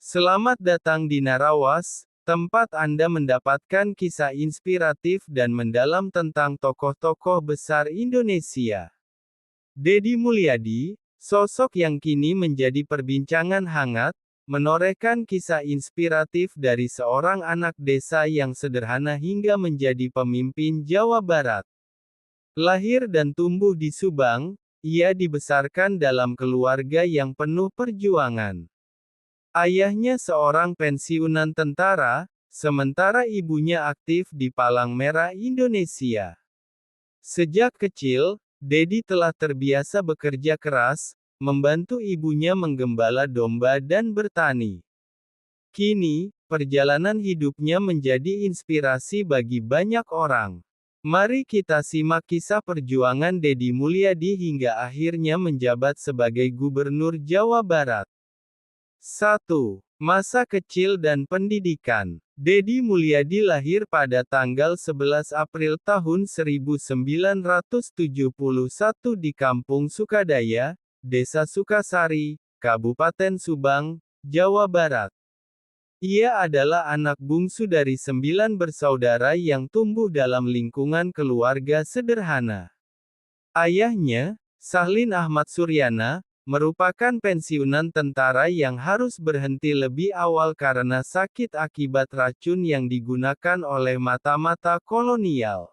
Selamat datang di Narawas, tempat Anda mendapatkan kisah inspiratif dan mendalam tentang tokoh-tokoh besar Indonesia. Deddy Mulyadi, sosok yang kini menjadi perbincangan hangat, menorehkan kisah inspiratif dari seorang anak desa yang sederhana hingga menjadi pemimpin Jawa Barat. Lahir dan tumbuh di Subang, ia dibesarkan dalam keluarga yang penuh perjuangan. Ayahnya seorang pensiunan tentara, sementara ibunya aktif di Palang Merah Indonesia. Sejak kecil, Deddy telah terbiasa bekerja keras, membantu ibunya menggembala domba dan bertani. Kini, perjalanan hidupnya menjadi inspirasi bagi banyak orang. Mari kita simak kisah perjuangan Deddy Mulyadi hingga akhirnya menjabat sebagai Gubernur Jawa Barat. 1. Masa kecil dan pendidikan. Deddy Mulyadi lahir pada tanggal 11 April tahun 1971 di Kampung Sukadaya, Desa Sukasari, Kabupaten Subang, Jawa Barat. Ia adalah anak bungsu dari 9 bersaudara yang tumbuh dalam lingkungan keluarga sederhana. Ayahnya, Sahlin Ahmad Suryana, merupakan pensiunan tentara yang harus berhenti lebih awal karena sakit akibat racun yang digunakan oleh mata-mata kolonial.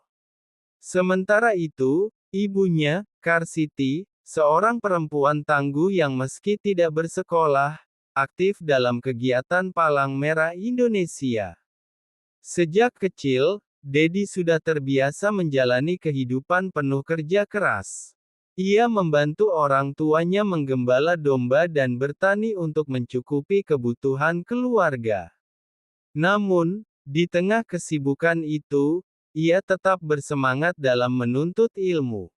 Sementara itu, ibunya, Karsiti, seorang perempuan tangguh yang meski tidak bersekolah, aktif dalam kegiatan Palang Merah Indonesia. Sejak kecil, Deddy sudah terbiasa menjalani kehidupan penuh kerja keras. Ia membantu orang tuanya menggembala domba dan bertani untuk mencukupi kebutuhan keluarga. Namun, di tengah kesibukan itu, ia tetap bersemangat dalam menuntut ilmu.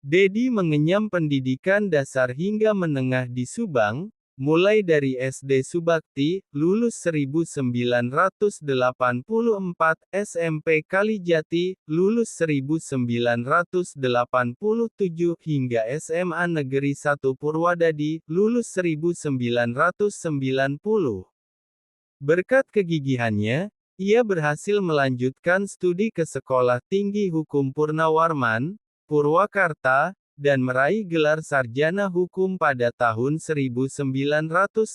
Deddy mengenyam pendidikan dasar hingga menengah di Subang, mulai dari SD Subakti, lulus 1984, SMP Kalijati, lulus 1987 hingga SMA Negeri 1 Purwadadi, lulus 1990. Berkat kegigihannya, ia berhasil melanjutkan studi ke Sekolah Tinggi Hukum Purnawarman, Purwakarta, dan meraih gelar sarjana hukum pada tahun 1999.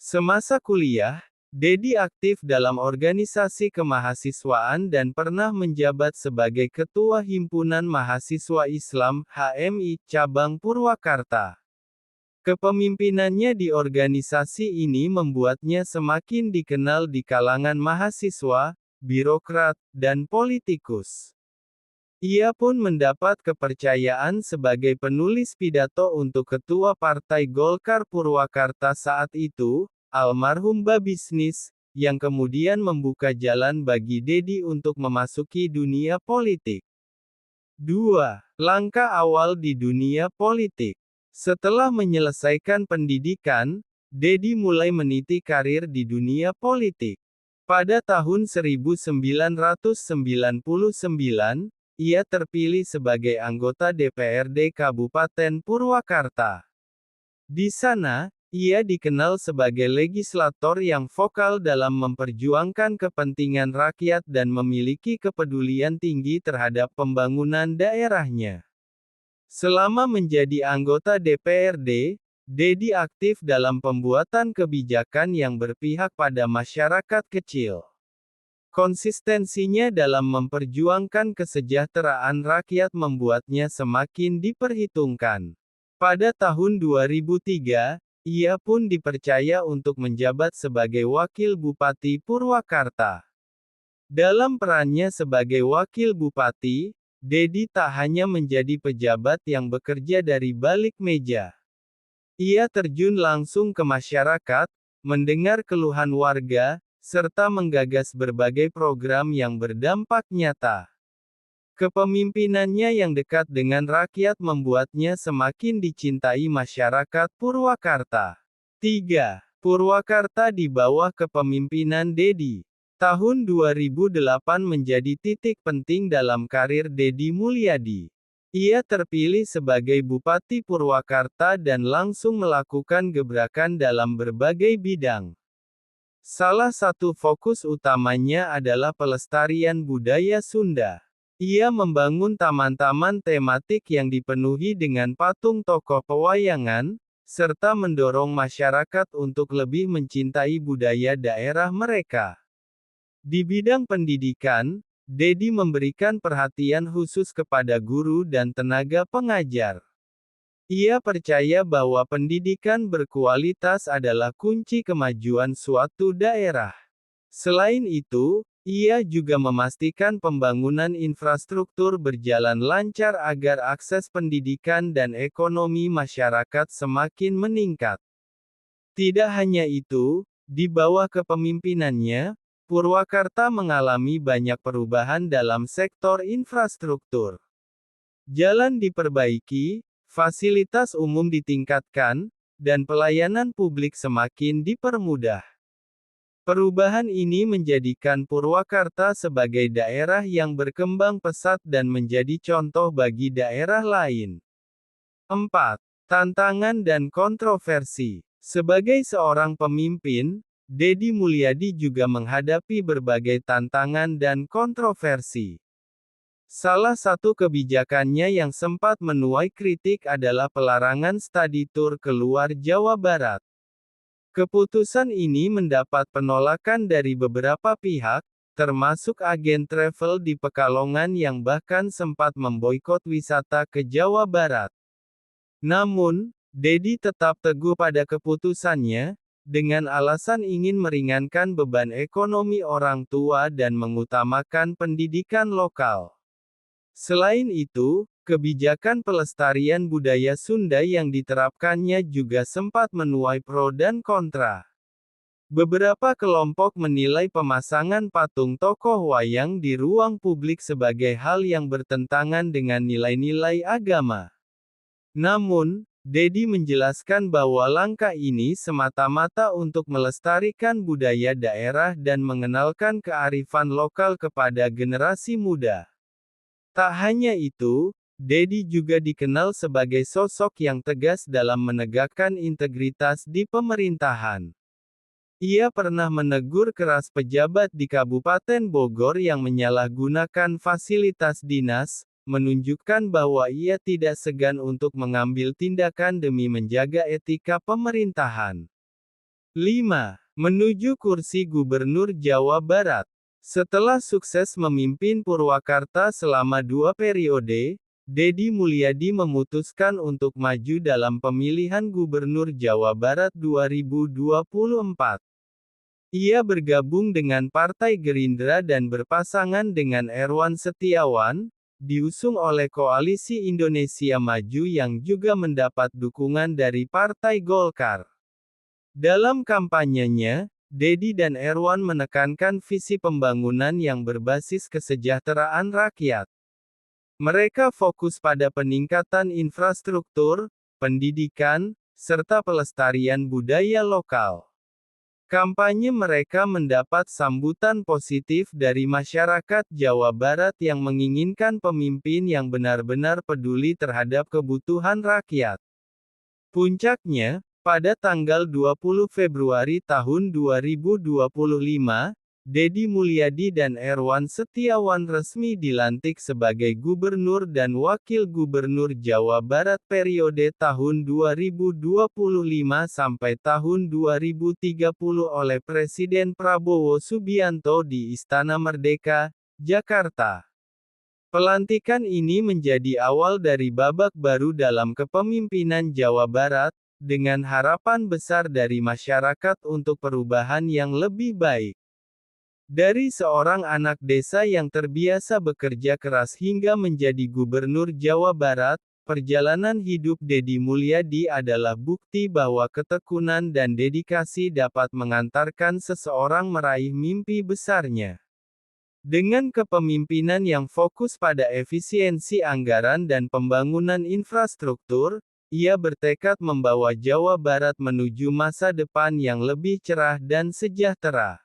Semasa kuliah, Deddy aktif dalam organisasi kemahasiswaan dan pernah menjabat sebagai Ketua Himpunan Mahasiswa Islam (HMI) Cabang Purwakarta. Kepemimpinannya di organisasi ini membuatnya semakin dikenal di kalangan mahasiswa, birokrat, dan politikus. Ia pun mendapat kepercayaan sebagai penulis pidato untuk Ketua Partai Golkar Purwakarta saat itu, almarhum Babisnis, yang kemudian membuka jalan bagi Deddy untuk memasuki dunia politik. 2. Langkah awal di dunia politik. Setelah menyelesaikan pendidikan, Deddy mulai meniti karir di dunia politik. Pada tahun 1999, ia terpilih sebagai anggota DPRD Kabupaten Purwakarta. Di sana, ia dikenal sebagai legislator yang vokal dalam memperjuangkan kepentingan rakyat dan memiliki kepedulian tinggi terhadap pembangunan daerahnya. Selama menjadi anggota DPRD, Deddy aktif dalam pembuatan kebijakan yang berpihak pada masyarakat kecil. Konsistensinya dalam memperjuangkan kesejahteraan rakyat membuatnya semakin diperhitungkan. Pada tahun 2003, ia pun dipercaya untuk menjabat sebagai Wakil Bupati Purwakarta. Dalam perannya sebagai Wakil Bupati, Deddy tak hanya menjadi pejabat yang bekerja dari balik meja. Ia terjun langsung ke masyarakat, mendengar keluhan warga, serta menggagas berbagai program yang berdampak nyata. Kepemimpinannya yang dekat dengan rakyat membuatnya semakin dicintai masyarakat Purwakarta. 3. Purwakarta di bawah kepemimpinan Deddy. Tahun 2008 menjadi titik penting dalam karir Deddy Mulyadi. Ia terpilih sebagai Bupati Purwakarta dan langsung melakukan gebrakan dalam berbagai bidang. Salah satu fokus utamanya adalah pelestarian budaya Sunda. Ia membangun taman-taman tematik yang dipenuhi dengan patung tokoh pewayangan, serta mendorong masyarakat untuk lebih mencintai budaya daerah mereka. Di bidang pendidikan, Dedi memberikan perhatian khusus kepada guru dan tenaga pengajar. Ia percaya bahwa pendidikan berkualitas adalah kunci kemajuan suatu daerah. Selain itu, ia juga memastikan pembangunan infrastruktur berjalan lancar agar akses pendidikan dan ekonomi masyarakat semakin meningkat. Tidak hanya itu, di bawah kepemimpinannya, Purwakarta mengalami banyak perubahan dalam sektor infrastruktur. Jalan diperbaiki, fasilitas umum ditingkatkan, dan pelayanan publik semakin dipermudah. Perubahan ini menjadikan Purwakarta sebagai daerah yang berkembang pesat dan menjadi contoh bagi daerah lain. 4. Tantangan dan kontroversi. Sebagai seorang pemimpin, Dedi Mulyadi juga menghadapi berbagai tantangan dan kontroversi. Salah satu kebijakannya yang sempat menuai kritik adalah pelarangan studi tour keluar Jawa Barat. Keputusan ini mendapat penolakan dari beberapa pihak, termasuk agen travel di Pekalongan yang bahkan sempat memboikot wisata ke Jawa Barat. Namun, Dedi tetap teguh pada keputusannya, dengan alasan ingin meringankan beban ekonomi orang tua dan mengutamakan pendidikan lokal. Selain itu, kebijakan pelestarian budaya Sunda yang diterapkannya juga sempat menuai pro dan kontra. Beberapa kelompok menilai pemasangan patung tokoh wayang di ruang publik sebagai hal yang bertentangan dengan nilai-nilai agama. Namun, Dedi menjelaskan bahwa langkah ini semata-mata untuk melestarikan budaya daerah dan mengenalkan kearifan lokal kepada generasi muda. Tak hanya itu, Dedi juga dikenal sebagai sosok yang tegas dalam menegakkan integritas di pemerintahan. Ia pernah menegur keras pejabat di Kabupaten Bogor yang menyalahgunakan fasilitas dinas, menunjukkan bahwa ia tidak segan untuk mengambil tindakan demi menjaga etika pemerintahan. 5. Menuju kursi Gubernur Jawa Barat. Setelah sukses memimpin Purwakarta selama 2 periode, Dedi Mulyadi memutuskan untuk maju dalam pemilihan Gubernur Jawa Barat 2024. Ia bergabung dengan Partai Gerindra dan berpasangan dengan Erwan Setiawan, diusung oleh Koalisi Indonesia Maju yang juga mendapat dukungan dari Partai Golkar. Dalam kampanyenya, Dedi dan Erwan menekankan visi pembangunan yang berbasis kesejahteraan rakyat. Mereka fokus pada peningkatan infrastruktur, pendidikan, serta pelestarian budaya lokal. Kampanye mereka mendapat sambutan positif dari masyarakat Jawa Barat yang menginginkan pemimpin yang benar-benar peduli terhadap kebutuhan rakyat. Puncaknya, pada tanggal 20 Februari tahun 2025, Dedi Mulyadi dan Erwan Setiawan resmi dilantik sebagai Gubernur dan Wakil Gubernur Jawa Barat periode tahun 2025 sampai tahun 2030 oleh Presiden Prabowo Subianto di Istana Merdeka, Jakarta. Pelantikan ini menjadi awal dari babak baru dalam kepemimpinan Jawa Barat, dengan harapan besar dari masyarakat untuk perubahan yang lebih baik. Dari seorang anak desa yang terbiasa bekerja keras hingga menjadi Gubernur Jawa Barat, perjalanan hidup Dedi Mulyadi adalah bukti bahwa ketekunan dan dedikasi dapat mengantarkan seseorang meraih mimpi besarnya. Dengan kepemimpinan yang fokus pada efisiensi anggaran dan pembangunan infrastruktur, ia bertekad membawa Jawa Barat menuju masa depan yang lebih cerah dan sejahtera.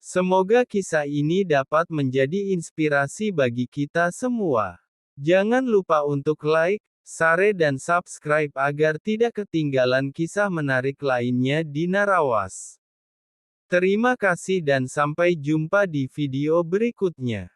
Semoga kisah ini dapat menjadi inspirasi bagi kita semua. Jangan lupa untuk like, share dan subscribe agar tidak ketinggalan kisah menarik lainnya di Narawas. Terima kasih dan sampai jumpa di video berikutnya.